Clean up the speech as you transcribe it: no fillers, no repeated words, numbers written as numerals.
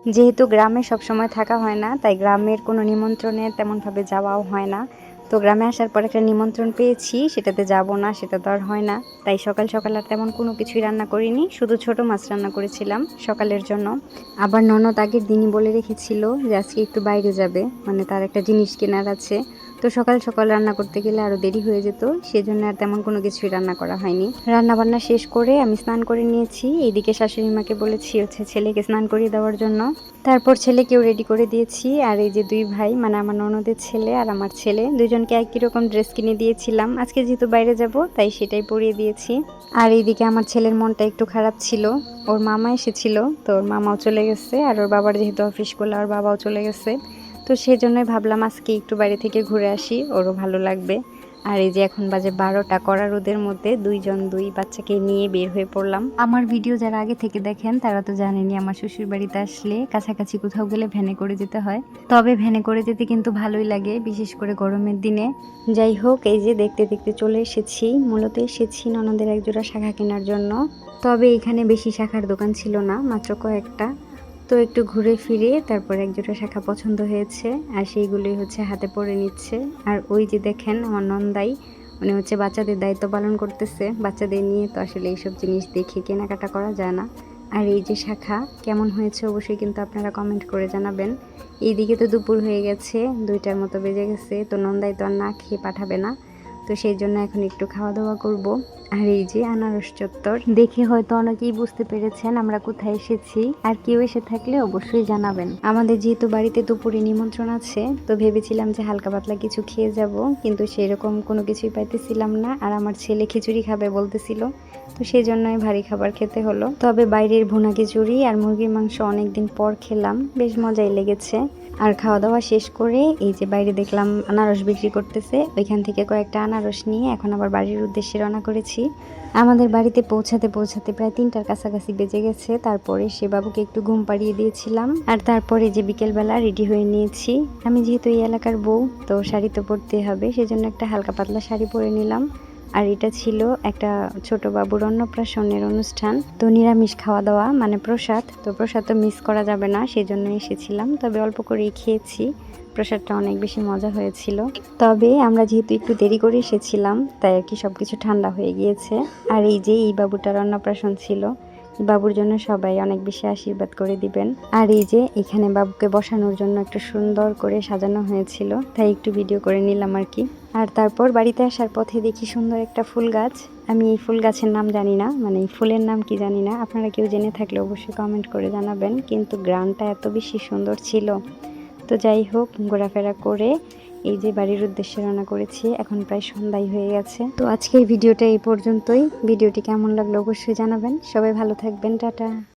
যেহেতু গ্রামে সবসময় থাকা হয় না, তাই গ্রামের কোনো নিমন্ত্রণে তেমনভাবে যাওয়াও হয় না। তো গ্রামে আসার পর একটা নিমন্ত্রণ পেয়েছি, সেটাতে যাব না, সেটা তো আর হয় না। তাই সকাল সকাল আর তেমন কোনো কিছুই রান্না করিনি, শুধু ছোট মাছ রান্না করেছিলাম সকালের জন্য। আবার ননদ আগের দিনই বলে রেখেছিল যে আজকে একটু বাইরে যাবে, মানে তার একটা জিনিস কেনার আছে। তো সকাল সকাল রান্না করতে গেলে আরও দেরি হয়ে যেত, সেজন্য আর তেমন কোনো কিছুই রান্না করা হয়নি। রান্না বান্না শেষ করে আমি স্নান করে নিয়েছি। এইদিকে শাশুড়ি মাকে বলেছি ছেলেকে স্নান করিয়ে দেওয়ার জন্য। তারপর ছেলেকেও রেডি করে দিয়েছি। আর এই যে দুই ভাই, মানে আমার ননদের ছেলে আর আমার ছেলে, দুজনকে একই রকম ড্রেস কিনে দিয়েছিলাম। আজকে যেহেতু বাইরে যাব, তাই সেটাই পরিয়ে দিয়েছি। আর এইদিকে আমার ছেলের মনটা একটু খারাপ ছিল, ওর মামা এসেছিল, তো ওর মামাও চলে গেছে, আর ওর বাবার যেহেতু অফিস করলো, ওর বাবাও চলে গেছে। তো সেই জন্যই ভাবলাম আজকে একটু বাইরে থেকে ঘুরে আসি, ওরও ভালো লাগবে। আর এই যে এখন বাজে 12টা, কড়া রোদের মধ্যে দুই বাচ্চাকে নিয়ে বের হয়ে পড়লাম। আমার ভিডিও যারা আগে থেকে দেখেন তারা তো জানেনই, আমার শ্বশুর বাড়িতে আসলে কাছাকাছি কোথাও গেলে ভ্যানে করে যেতে হয়। তবে ভ্যানে করে যেতে কিন্তু ভালোই লাগে, বিশেষ করে গরমের দিনে। যাই হোক, এই যে দেখতে দেখতে চলে এসেছি। মূলত এসেছি ননদের একজোড়া শাখা কেনার জন্য। তবে এখানে বেশি শাখার দোকান ছিল না, মাত্র কয়েকটা। তো একটু ঘুরে ফিরে তারপর একজোড়া শাখা পছন্দ হয়েছে, আর সেইগুলোই হাতে পরে নিচ্ছে। আর ওই যে দেখেন আমার নন্দাই, উনি বাচ্চাদের দায়িত্ব পালন করতেছে। বাচ্চাদের নিয়ে তো আসলে এইসব জিনিস দেখে কেনাকাটা করা যায় না। আর এই যে শাখা কেমন হয়েছে অবশ্যই কিন্তু আপনারা কমেন্ট করে জানাবেন। এইদিকে তো দুপুর হয়ে গেছে, 2টার মতো বেজে গেছে। তো নন্দাই তো আর না খেয়ে পাঠাবে না, তো সেই জন্য এখন একটু খাওয়া দাওয়া করব। আর এই যে আনারস চত্বর দেখে হয়তো অনেকেই বুঝতে পেরেছেন আমরা কোথায় এসেছি। আর কেউ এসে থাকলে অবশ্যই জানাবেন। আমাদের যেহেতু বাড়িতে দুপুরে নিমন্ত্রণ আছে, তো ভেবেছিলাম যে হালকা পাতলা কিছু খেয়ে যাব, কিন্তু সেরকম কোনো কিছুই পাইতেছিলাম না। আর আমার ছেলে খিচুড়ি খাবে বলতেছিল, তো সেই জন্যই ভারী খাবার খেতে হলো। তবে বাইরের ভুনা খিচুড়ি আর মুরগির মাংস অনেকদিন পর খেলাম, বেশ মজাই লেগেছে। আর খাওয়া দাওয়া শেষ করে এই যে বাইরে দেখলাম আনারস বিক্রি করতেছে, ওইখান থেকে কয়েকটা আনারস নিয়ে এখন আবার বাড়ির উদ্দেশ্যে রওনা করেছি। আমাদের বাড়িতে পৌঁছাতে পৌঁছাতে প্রায় 3টার কাছাকাছি বেজে গেছে। তারপরে সে বাবুকে একটু ঘুম পাড়িয়ে দিয়েছিলাম। আর তারপরে যে বিকেলবেলা রেডি হয়ে নিয়েছি। আমি যেহেতু এই এলাকার বউ, তো শাড়ি তো পরতে হবে, সেজন্য একটা হালকা পাতলা শাড়ি পরে নিলাম। আর এটা ছিল একটা ছোট বাবুর অন্নপ্রাশনের অনুষ্ঠান, তো নিরামিষ খাওয়া দাওয়া, মানে প্রসাদ। তো প্রসাদ তো মিস করা যাবে না, সেই জন্য এসেছিলাম। তবে অল্প করেই খেয়েছি, প্রসাদটা অনেক বেশি মজা হয়েছিল। তবে আমরা যেহেতু একটু দেরি করে এসেছিলাম, তাই আর কি সবকিছু ঠান্ডা হয়ে গিয়েছে। আর এই যে এই বাবুটার অন্নপ্রাশন ছিল, বাবুর জন্য সবাই অনেক বেশি আশীর্বাদ করে দিবেন। আর এই যে এখানে বাবুকে বসানোর জন্য একটু সুন্দর করে সাজানো হয়েছিল, তাই একটু ভিডিও করে নিলাম আর কি। আর তারপর বাড়িতে আসার পথে দেখি সুন্দর একটা ফুল গাছ। আমি এই ফুল গাছের নাম জানি না, মানে এই ফুলের নাম কি জানি না। আপনারা কেউ জেনে থাকলে অবশ্যই কমেন্ট করে জানাবেন। কিন্তু গ্রামটা এত বেশি সুন্দর ছিল। তো যাই হোক, ঘোরাফেরা করে এই যে বাড়ির উদ্দেশ্যে রওনা করেছি। এখন প্রায় সন্ধ্যায় হয়ে গেছে। তো আজকের ভিডিওটা এই পর্যন্তই। ভিডিওটি কেমন লাগলো অবশ্যই জানাবেন। সবাই ভালো থাকবেন, টাটা।